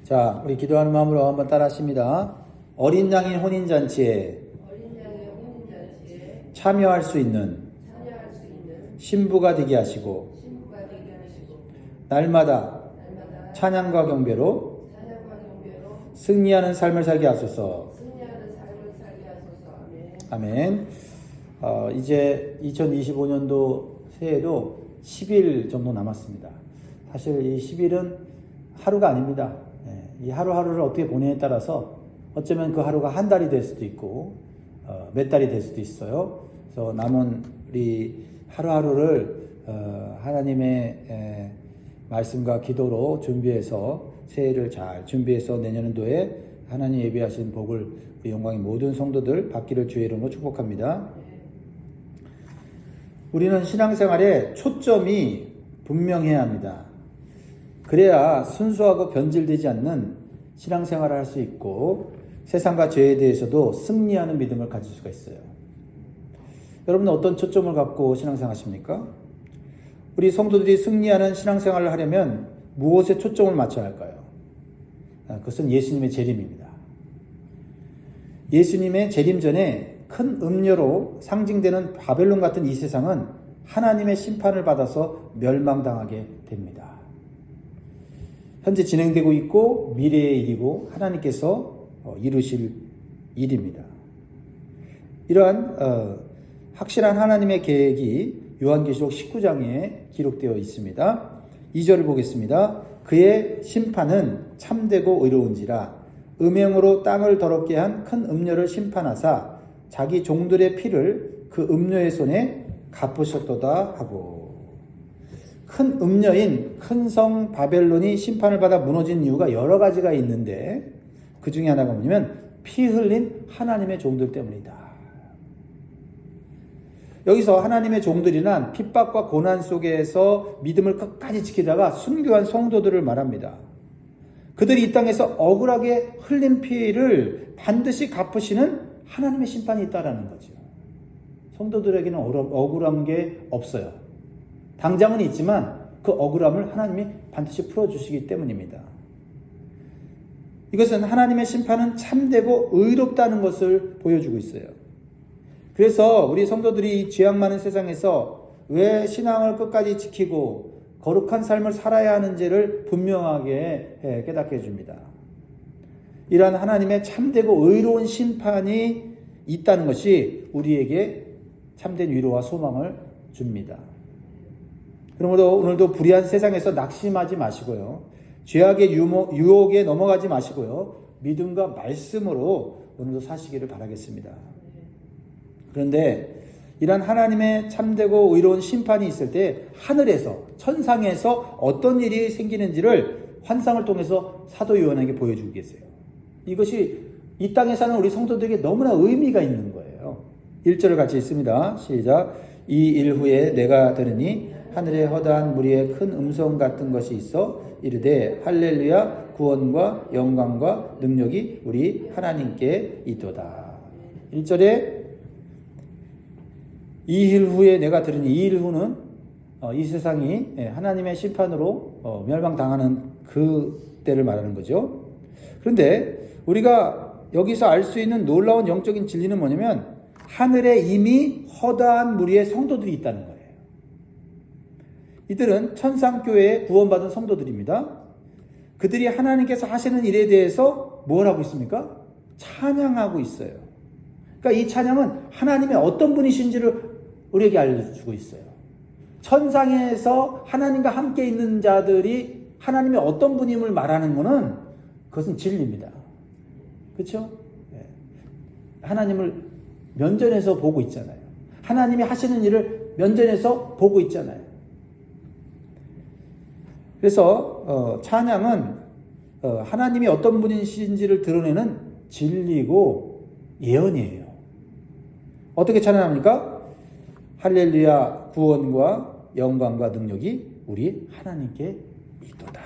자, 우리 기도하는 마음으로 한번 따라 하십니다. 어린 양의 혼인잔치에 참여할 수 있는 신부가 되게 하시고 날마다 찬양과 경배로 승리하는 삶을 살게 하소서. 아멘. 이제 2025년도 새해도 10일 정도 남았습니다. 사실 이 10일은 하루가 아닙니다. 이 하루하루를 어떻게 보내에 따라서 어쩌면 그 하루가 한 달이 될 수도 있고 몇 달이 될 수도 있어요. 그래서 남은 우리 하루하루를 하나님의 말씀과 기도로 준비해서 새해를 잘 준비해서 내년도에 하나님 예비하신 복을 영광의 모든 성도들 받기를 주의 이름으로 축복합니다. 우리는 신앙생활에 초점이 분명해야 합니다. 그래야 순수하고 변질되지 않는 신앙생활을 할 수 있고 세상과 죄에 대해서도 승리하는 믿음을 가질 수가 있어요. 여러분은 어떤 초점을 갖고 신앙생활 하십니까? 우리 성도들이 승리하는 신앙생활을 하려면 무엇에 초점을 맞춰야 할까요? 그것은 예수님의 재림입니다. 예수님의 재림 전에 큰 음료로 상징되는 바벨론 같은 이 세상은 하나님의 심판을 받아서 멸망당하게 됩니다. 현재 진행되고 있고 미래의 일이고 하나님께서 이루실 일입니다. 이러한 확실한 하나님의 계획이 요한계시록 19장에 기록되어 있습니다. 2절을 보겠습니다. 그의 심판은 참되고 의로운지라 음행으로 땅을 더럽게 한 큰 음녀를 심판하사 자기 종들의 피를 그 음녀의 손에 갚으셨도다 하고, 큰 음녀인 큰 성 바벨론이 심판을 받아 무너진 이유가 여러 가지가 있는데 그 중에 하나가 뭐냐면 피 흘린 하나님의 종들 때문이다. 여기서 하나님의 종들이란 핍박과 고난 속에서 믿음을 끝까지 지키다가 순교한 성도들을 말합니다. 그들이 이 땅에서 억울하게 흘린 피를 반드시 갚으시는 하나님의 심판이 있다라는 거죠. 성도들에게는 억울한 게 없어요. 당장은 있지만 그 억울함을 하나님이 반드시 풀어주시기 때문입니다. 이것은 하나님의 심판은 참되고 의롭다는 것을 보여주고 있어요. 그래서 우리 성도들이 이 죄악 많은 세상에서 왜 신앙을 끝까지 지키고 거룩한 삶을 살아야 하는지를 분명하게 깨닫게 해줍니다. 이러한 하나님의 참되고 의로운 심판이 있다는 것이 우리에게 참된 위로와 소망을 줍니다. 그러므로 오늘도 불의한 세상에서 낙심하지 마시고요. 죄악의 유혹에 넘어가지 마시고요. 믿음과 말씀으로 오늘도 사시기를 바라겠습니다. 그런데 이런 하나님의 참되고 의로운 심판이 있을 때 하늘에서 천상에서 어떤 일이 생기는지를 환상을 통해서 사도 요한에게 보여주고 계세요. 이것이 이 땅에 사는 우리 성도들에게 너무나 의미가 있는 거예요. 1절을 같이 읽습니다. 시작. 이 일 후에 내가 들으니 하늘에 허다한 무리의 큰 음성 같은 것이 있어 이르되 할렐루야 구원과 영광과 능력이 우리 하나님께 있도다. 1절에 이 일 후에 내가 들으니, 이 일 후는 이 세상이 하나님의 심판으로 멸망당하는 그 때를 말하는 거죠. 그런데 우리가 여기서 알 수 있는 놀라운 영적인 진리는 뭐냐면 하늘에 이미 허다한 무리의 성도들이 있다는 거예요. 이들은 천상교회에 구원받은 성도들입니다. 그들이 하나님께서 하시는 일에 대해서 뭘 하고 있습니까? 찬양하고 있어요. 그러니까 이 찬양은 하나님의 어떤 분이신지를 우리에게 알려주고 있어요. 천상에서 하나님과 함께 있는 자들이 하나님의 어떤 분임을 말하는 것은 그것은 진리입니다. 그렇죠? 하나님을 면전에서 보고 있잖아요. 하나님이 하시는 일을 면전에서 보고 있잖아요. 그래서 찬양은 하나님이 어떤 분이신지를 드러내는 진리고 예언이에요. 어떻게 찬양합니까? 할렐루야 구원과 영광과 능력이 우리 하나님께 있도다.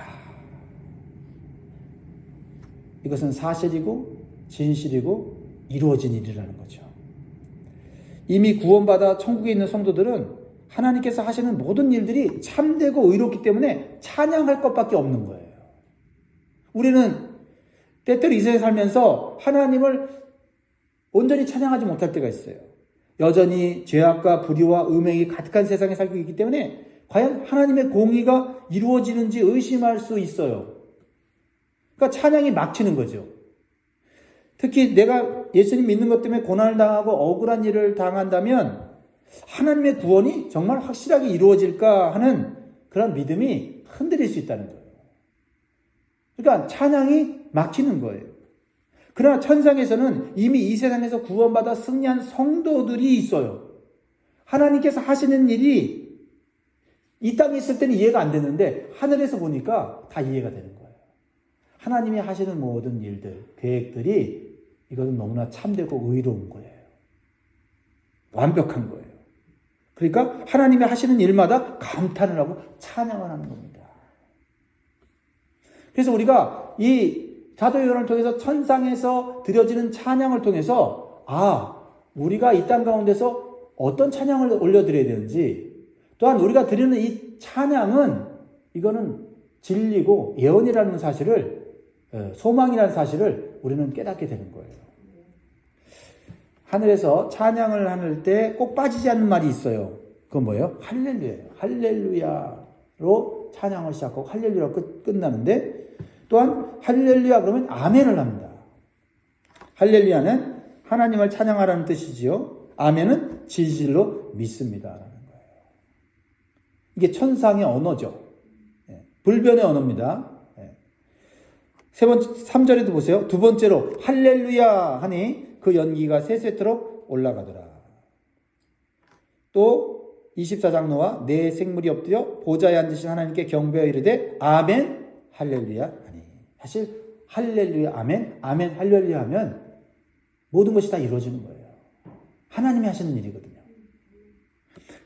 이것은 사실이고 진실이고 이루어진 일이라는 거죠. 이미 구원받아 천국에 있는 성도들은 하나님께서 하시는 모든 일들이 참되고 의롭기 때문에 찬양할 것밖에 없는 거예요. 우리는 때때로 이 세상에 살면서 하나님을 온전히 찬양하지 못할 때가 있어요. 여전히 죄악과 불의와 음행이 가득한 세상에 살고 있기 때문에 과연 하나님의 공의가 이루어지는지 의심할 수 있어요. 그러니까 찬양이 막히는 거죠. 특히 내가 예수님 믿는 것 때문에 고난을 당하고 억울한 일을 당한다면 하나님의 구원이 정말 확실하게 이루어질까 하는 그런 믿음이 흔들릴 수 있다는 거예요. 그러니까 찬양이 막히는 거예요. 그러나 천상에서는 이미 이 세상에서 구원받아 승리한 성도들이 있어요. 하나님께서 하시는 일이 이 땅에 있을 때는 이해가 안 되는데 하늘에서 보니까 다 이해가 되는 거예요. 하나님이 하시는 모든 일들, 계획들이 이것은 너무나 참되고 의로운 거예요. 완벽한 거예요. 그러니까 하나님이 하시는 일마다 감탄을 하고 찬양을 하는 겁니다. 그래서 우리가 이 사도요한을 통해서 천상에서 드려지는 찬양을 통해서 우리가 이 땅 가운데서 어떤 찬양을 올려드려야 되는지, 또한 우리가 드리는 이 찬양은 이거는 진리고 예언이라는 사실을, 소망이라는 사실을 우리는 깨닫게 되는 거예요. 하늘에서 찬양을 하는 때 꼭 빠지지 않는 말이 있어요. 그건 뭐예요? 할렐루야예요. 할렐루야로 찬양을 시작하고 할렐루야로 끝나는데, 또한 할렐루야 그러면 아멘을 합니다. 할렐루야는 하나님을 찬양하라는 뜻이지요. 아멘은 진실로 믿습니다라는 거예요. 이게 천상의 언어죠. 불변의 언어입니다. 세 번째 3절에도 보세요. 두 번째로 할렐루야 하니 그 연기가 세세토록 올라가더라. 또 24장로와 내 생물이 엎드려 보좌에 앉으신 하나님께 경배하여 이르되 아멘 할렐루야 하니. 사실 할렐루야 아멘 아멘 할렐루야 하면 모든 것이 다 이루어지는 거예요. 하나님이 하시는 일이거든요.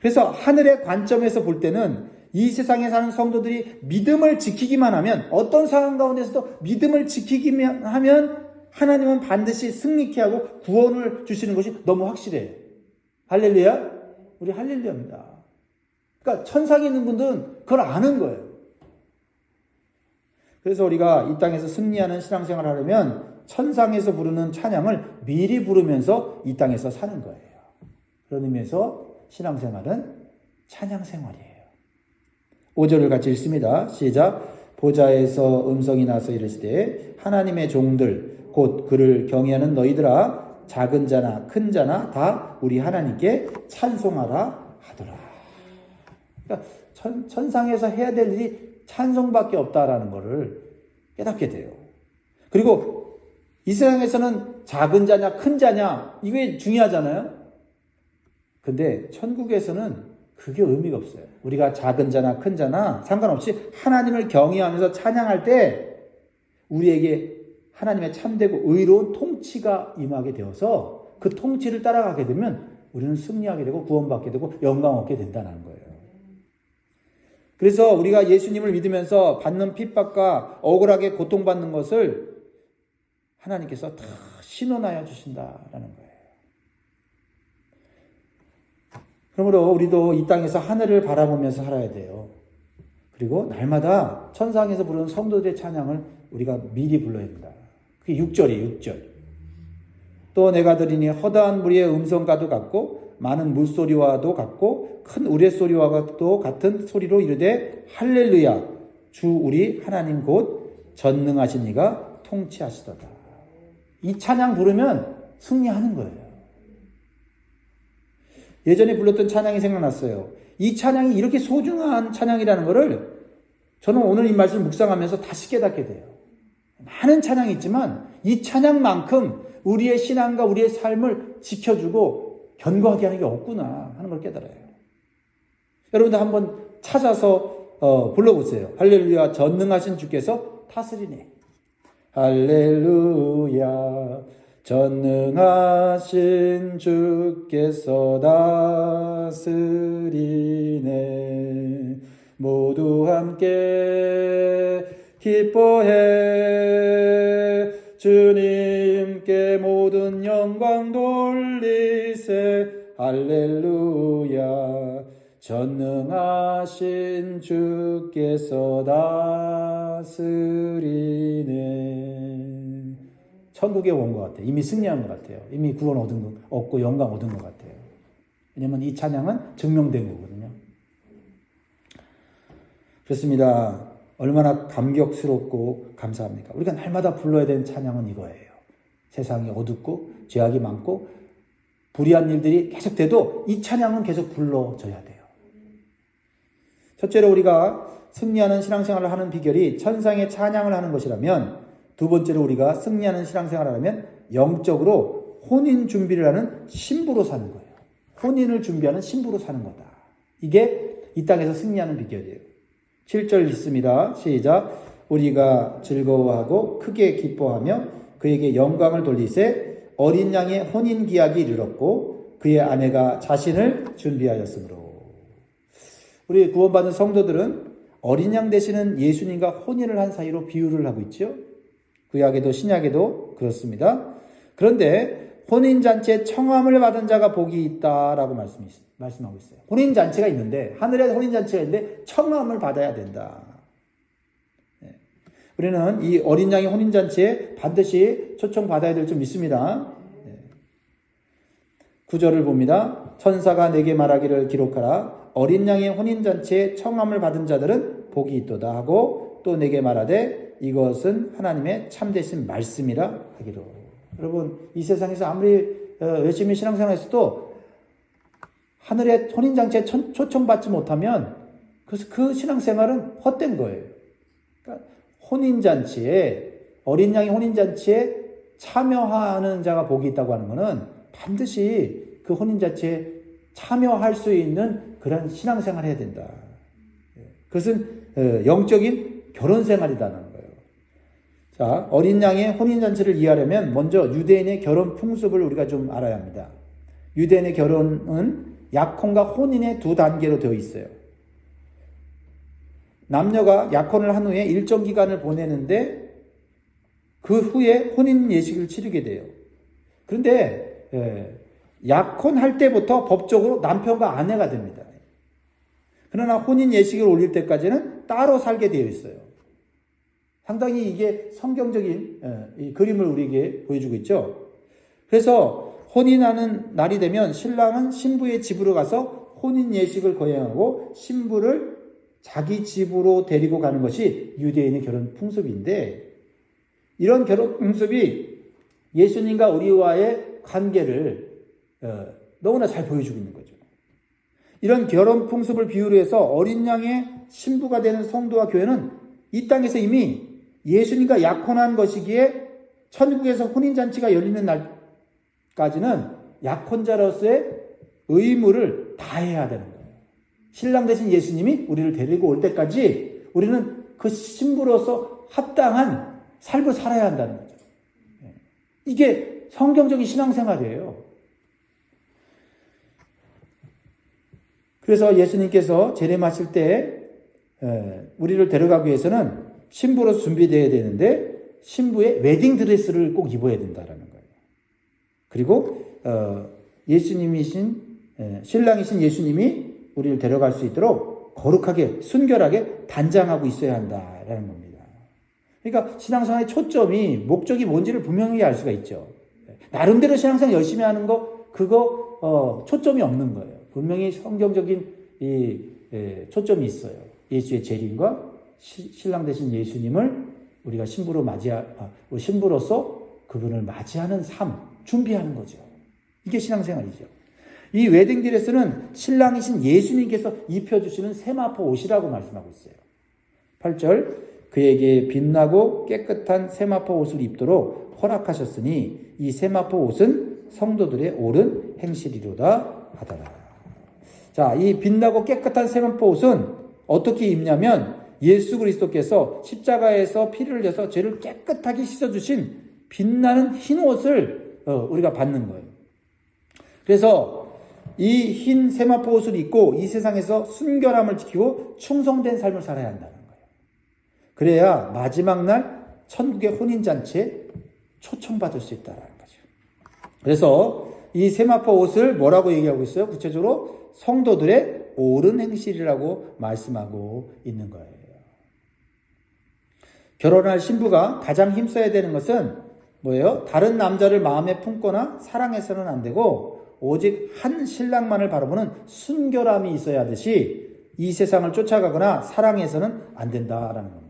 그래서 하늘의 관점에서 볼 때는 이 세상에 사는 성도들이 믿음을 지키기만 하면, 어떤 상황 가운데서도 믿음을 지키기만 하면 하나님은 반드시 승리케 하고 구원을 주시는 것이 너무 확실해요. 할렐루야? 우리 할렐루야입니다. 그러니까 천상에 있는 분들은 그걸 아는 거예요. 그래서 우리가 이 땅에서 승리하는 신앙생활을 하려면 천상에서 부르는 찬양을 미리 부르면서 이 땅에서 사는 거예요. 그런 의미에서 신앙생활은 찬양생활이에요. 5절을 같이 읽습니다. 시작. 보좌에서 음성이 나서 이르시되 하나님의 종들 곧 그를 경외하는 너희들아 작은 자나 큰 자나 다 우리 하나님께 찬송하라 하더라. 그러니까 천상에서 해야 될 일이 찬송밖에 없다라는 것을 깨닫게 돼요. 그리고 이 세상에서는 작은 자냐 큰 자냐 이게 중요하잖아요. 근데 천국에서는 그게 의미가 없어요. 우리가 작은 자나 큰 자나 상관없이 하나님을 경외하면서 찬양할 때 우리에게 하나님의 참되고 의로운 통치가 임하게 되어서 그 통치를 따라가게 되면 우리는 승리하게 되고 구원받게 되고 영광 얻게 된다는 거예요. 그래서 우리가 예수님을 믿으면서 받는 핍박과 억울하게 고통받는 것을 하나님께서 다 신원하여 주신다라는 거예요. 그러므로 우리도 이 땅에서 하늘을 바라보면서 살아야 돼요. 그리고 날마다 천상에서 부르는 성도들의 찬양을 우리가 미리 불러야 된다. 그게 6절이에요. 6절. 또 내가 들으니 허다한 무리의 음성과도 같고 많은 물소리와도 같고 큰 우레소리와도 같은 소리로 이르되 할렐루야 주 우리 하나님 곧 전능하신 이가 통치하시도다. 이 찬양 부르면 승리하는 거예요. 예전에 불렀던 찬양이 생각났어요. 이 찬양이 이렇게 소중한 찬양이라는 것을 저는 오늘 이 말씀을 묵상하면서 다시 깨닫게 돼요. 많은 찬양이 있지만 이 찬양만큼 우리의 신앙과 우리의 삶을 지켜주고 견고하게 하는 게 없구나 하는 걸 깨달아요. 여러분들 한번 찾아서 불러보세요. 할렐루야 전능하신 주께서 다스리네. 할렐루야 전능하신 주께서 다스리네. 모두 함께 기뻐해 주님께 모든 영광 돌리세. 할렐루야 전능하신 주께서 다스리네. 천국에 온 것 같아요. 이미 승리한 것 같아요. 이미 구원 얻고 영광 얻은 것 같아요. 왜냐면 이 찬양은 증명된 거거든요. 그렇습니다. 얼마나 감격스럽고 감사합니까? 우리가 날마다 불러야 되는 찬양은 이거예요. 세상이 어둡고 죄악이 많고 불의한 일들이 계속돼도 이 찬양은 계속 불러져야 돼요. 첫째로 우리가 승리하는 신앙생활을 하는 비결이 천상의 찬양을 하는 것이라면, 두 번째로 우리가 승리하는 신앙생활을 하려면 영적으로 혼인 준비를 하는 신부로 사는 거예요. 혼인을 준비하는 신부로 사는 거다. 이게 이 땅에서 승리하는 비결이에요. 7절 있습니다. 시작. 우리가 즐거워하고 크게 기뻐하며 그에게 영광을 돌리세 어린 양의 혼인 기약이 이르렀고 그의 아내가 자신을 준비하였으므로. 우리 구원받은 성도들은 어린 양 되시는 예수님과 혼인을 한 사이로 비유를 하고 있죠. 구약에도 신약에도 그렇습니다. 그런데 혼인잔치에 청함을 받은 자가 복이 있다라고 말씀하고 있어요. 혼인잔치가 있는데, 하늘에 혼인잔치가 있는데 청함을 받아야 된다. 우리는 이 어린 양의 혼인잔치에 반드시 초청받아야 될 점 있습니다. 9절을 봅니다. 천사가 내게 말하기를 기록하라. 어린 양의 혼인잔치에 청함을 받은 자들은 복이 있도다 하고 또 내게 말하되 이것은 하나님의 참되신 말씀이라 하기로. 여러분, 이 세상에서 아무리 열심히 신앙생활했어도 하늘의 혼인잔치에 초청받지 못하면 그 신앙생활은 헛된 거예요. 그러니까 혼인잔치에, 어린 양의 혼인잔치에 참여하는 자가 복이 있다고 하는 것은 반드시 그 혼인잔치에 참여할 수 있는 그런 신앙생활을 해야 된다. 그것은 영적인 결혼생활이라는 거예요. 자, 어린 양의 혼인잔치를 이해하려면 먼저 유대인의 결혼 풍습을 우리가 좀 알아야 합니다. 유대인의 결혼은 약혼과 혼인의 두 단계로 되어 있어요. 남녀가 약혼을 한 후에 일정 기간을 보내는데 그 후에 혼인 예식을 치르게 돼요. 그런데 약혼할 때부터 법적으로 남편과 아내가 됩니다. 그러나 혼인 예식을 올릴 때까지는 따로 살게 되어 있어요. 상당히 이게 성경적인 이 그림을 우리에게 보여주고 있죠. 그래서 혼인하는 날이 되면 신랑은 신부의 집으로 가서 혼인 예식을 거행하고 신부를 자기 집으로 데리고 가는 것이 유대인의 결혼 풍습인데, 이런 결혼 풍습이 예수님과 우리와의 관계를 너무나 잘 보여주고 있는 거죠. 이런 결혼 풍습을 비유로 해서 어린 양의 신부가 되는 성도와 교회는 이 땅에서 이미 예수님과 약혼한 것이기에 천국에서 혼인잔치가 열리는 날까지는 약혼자로서의 의무를 다해야 되는 거예요. 신랑 대신 예수님이 우리를 데리고 올 때까지 우리는 그 신부로서 합당한 삶을 살아야 한다는 거죠. 이게 성경적인 신앙생활이에요. 그래서 예수님께서 재림하실 때 우리를 데려가기 위해서는 신부로서 준비되어야 되는데 신부의 웨딩드레스를 꼭 입어야 된다는 거예요. 그리고 예수님이신 신랑이신 예수님이 우리를 데려갈 수 있도록 거룩하게 순결하게 단장하고 있어야 한다라는 겁니다. 그러니까 신앙생활의 초점이 목적이 뭔지를 분명히 알 수가 있죠. 나름대로 신앙생활 열심히 하는 거 그거 초점이 없는 거예요. 분명히 성경적인 이 초점이 있어요. 예수의 재림과 신랑 되신 예수님을 우리가 신부로서 그분을 맞이하는 삶, 준비하는 거죠. 이게 신앙생활이죠. 이 웨딩드레스는 신랑이신 예수님께서 입혀주시는 세마포 옷이라고 말씀하고 있어요. 8절, 그에게 빛나고 깨끗한 세마포 옷을 입도록 허락하셨으니 이 세마포 옷은 성도들의 옳은 행실이로다 하더라. 자, 이 빛나고 깨끗한 세마포 옷은 어떻게 입냐면 예수 그리스도께서 십자가에서 피를 흘려서 죄를 깨끗하게 씻어주신 빛나는 흰 옷을 우리가 받는 거예요. 그래서 이 흰 세마포 옷을 입고 이 세상에서 순결함을 지키고 충성된 삶을 살아야 한다는 거예요. 그래야 마지막 날 천국의 혼인잔치에 초청받을 수 있다는 거죠. 그래서 이 세마포 옷을 뭐라고 얘기하고 있어요? 구체적으로 성도들의 옳은 행실이라고 말씀하고 있는 거예요. 결혼할 신부가 가장 힘써야 되는 것은 뭐예요? 다른 남자를 마음에 품거나 사랑해서는 안 되고 오직 한 신랑만을 바라보는 순결함이 있어야 하듯이 이 세상을 쫓아가거나 사랑해서는 안 된다라는 겁니다.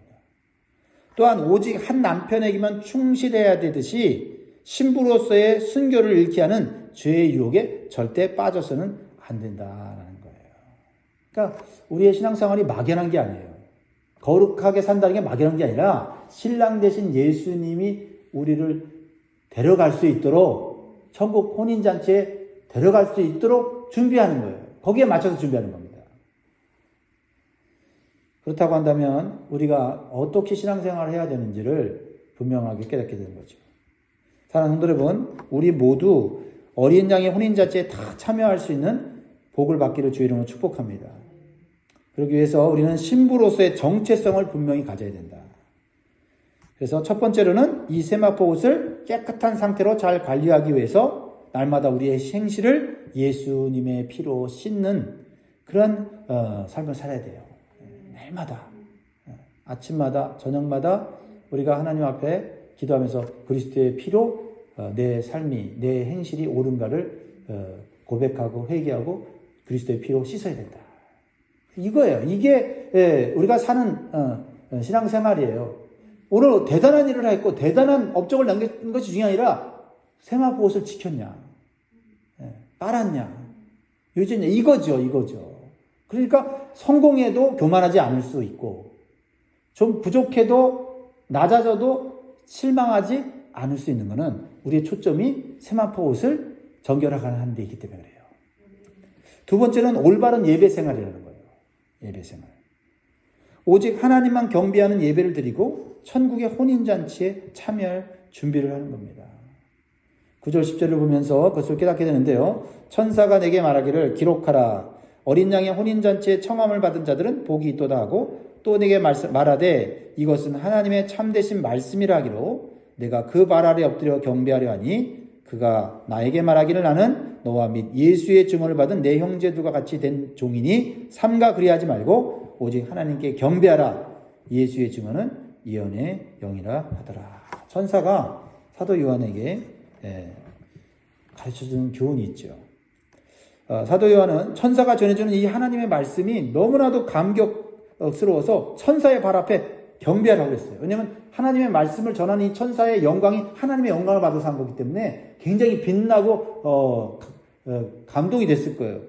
또한 오직 한 남편에게만 충실해야 되듯이 신부로서의 순결을 잃게 하는 죄의 유혹에 절대 빠져서는 안 된다라는 거예요. 그러니까 우리의 신앙생활이 막연한 게 아니에요. 거룩하게 산다는 게 막연한 게 아니라 신랑 대신 예수님이 우리를 데려갈 수 있도록 천국 혼인잔치에 데려갈 수 있도록 준비하는 거예요. 거기에 맞춰서 준비하는 겁니다. 그렇다고 한다면 우리가 어떻게 신앙생활을 해야 되는지를 분명하게 깨닫게 되는 거죠. 사랑하는 성도 여러분, 우리 모두 어린 양의 혼인잔치에 다 참여할 수 있는 복을 받기를 주의 이름으로 축복합니다. 그러기 위해서 우리는 신부로서의 정체성을 분명히 가져야 된다. 그래서 첫 번째로는 이 세마포 옷을 깨끗한 상태로 잘 관리하기 위해서 날마다 우리의 행실을 예수님의 피로 씻는 그런 삶을 살아야 돼요. 날마다, 아침마다, 저녁마다 우리가 하나님 앞에 기도하면서 그리스도의 피로 내 삶이, 내 행실이 옳은가를 고백하고 회개하고 그리스도의 피로 씻어야 된다. 이거예요. 이게 우리가 사는 신앙생활이에요. 오늘 대단한 일을 했고 대단한 업적을 남긴 것이 중요한 게 아니라 세마포 옷을 지켰냐, 빨았냐, 유지했냐, 이거죠. 그러니까 성공해도 교만하지 않을 수 있고 좀 부족해도 낮아져도 실망하지 않을 수 있는 것은 우리의 초점이 세마포 옷을 정결하는 데 있기 때문에 그래요. 두 번째는 올바른 예배 생활이라는 거예요. 예배 생활. 오직 하나님만 경배하는 예배를 드리고 천국의 혼인잔치에 참여할 준비를 하는 겁니다. 9절 10절을 보면서 그것을 깨닫게 되는데요. 천사가 내게 말하기를 기록하라. 어린 양의 혼인잔치에 청함을 받은 자들은 복이 있도다 하고 또 내게 말하되 이것은 하나님의 참되신 말씀이라 하기로 내가 그 발 아래 엎드려 경배하려 하니 그가 나에게 말하기를 나는 너와 및 예수의 증언을 받은 내 형제들과 같이 된 종이니 삼가 그리하지 말고 오직 하나님께 경배하라. 예수의 증언은 예언의 영이라 하더라. 천사가 사도 요한에게 가르쳐주는 교훈이 있죠. 사도 요한은 천사가 전해주는 이 하나님의 말씀이 너무나도 감격스러워서 천사의 발 앞에 경배하라고 했어요. 왜냐하면 하나님의 말씀을 전하는 이 천사의 영광이 하나님의 영광을 받아서 한 거기 때문에 굉장히 빛나고 감동이 됐을 거예요.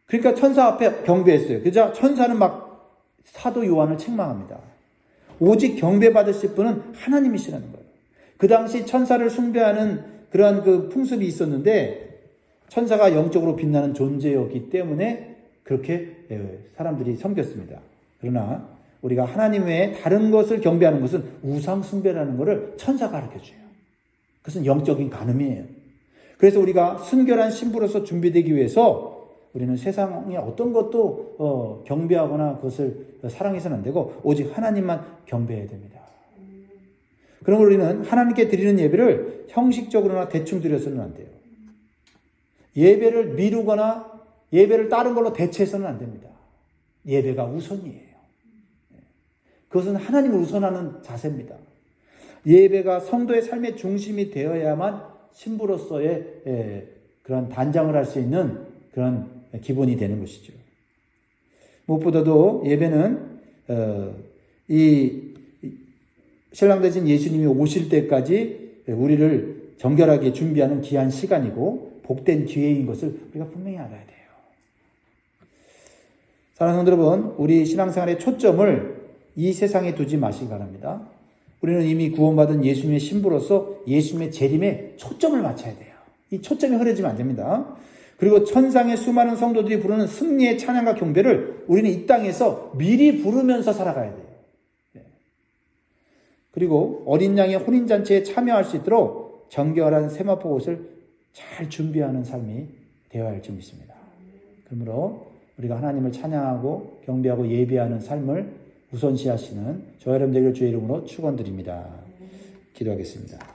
그러니까 천사 앞에 경배했어요. 그러자 천사는 막 사도 요한을 책망합니다. 오직 경배받으실 분은 하나님이시라는 거예요. 그 당시 천사를 숭배하는 그러한 그 풍습이 있었는데 천사가 영적으로 빛나는 존재였기 때문에 그렇게 사람들이 섬겼습니다. 그러나 우리가 하나님 외에 다른 것을 경배하는 것은 우상 숭배라는 것을 천사가 가르쳐줘요. 그것은 영적인 간음이에요. 그래서 우리가 순결한 신부로서 준비되기 위해서 우리는 세상의 어떤 것도 경배하거나 그것을 사랑해서는 안 되고 오직 하나님만 경배해야 됩니다. 그럼 우리는 하나님께 드리는 예배를 형식적으로나 대충 드려서는 안 돼요. 예배를 미루거나 예배를 다른 걸로 대체해서는 안 됩니다. 예배가 우선이에요. 그것은 하나님을 우선하는 자세입니다. 예배가 성도의 삶의 중심이 되어야만 신부로서의 그런 단장을 할 수 있는 그런 기본이 되는 것이죠. 무엇보다도 예배는 이 신랑 대신 예수님이 오실 때까지 우리를 정결하게 준비하는 귀한 시간이고 복된 기회인 것을 우리가 분명히 알아야 돼요. 사랑하는 여러분, 우리 신앙생활의 초점을 이 세상에 두지 마시기 바랍니다. 우리는 이미 구원받은 예수님의 신부로서 예수님의 재림에 초점을 맞춰야 돼요. 이 초점이 흐려지면 안 됩니다. 그리고 천상의 수많은 성도들이 부르는 승리의 찬양과 경배를 우리는 이 땅에서 미리 부르면서 살아가야 돼요. 그리고 어린 양의 혼인잔치에 참여할 수 있도록 정결한 세마포 옷을 잘 준비하는 삶이 되어야 할 줄 믿습니다. 그러므로 우리가 하나님을 찬양하고 경배하고 예배하는 삶을 우선시하시는 저와 여러분들에게 주의 이름으로 축원드립니다. 기도하겠습니다.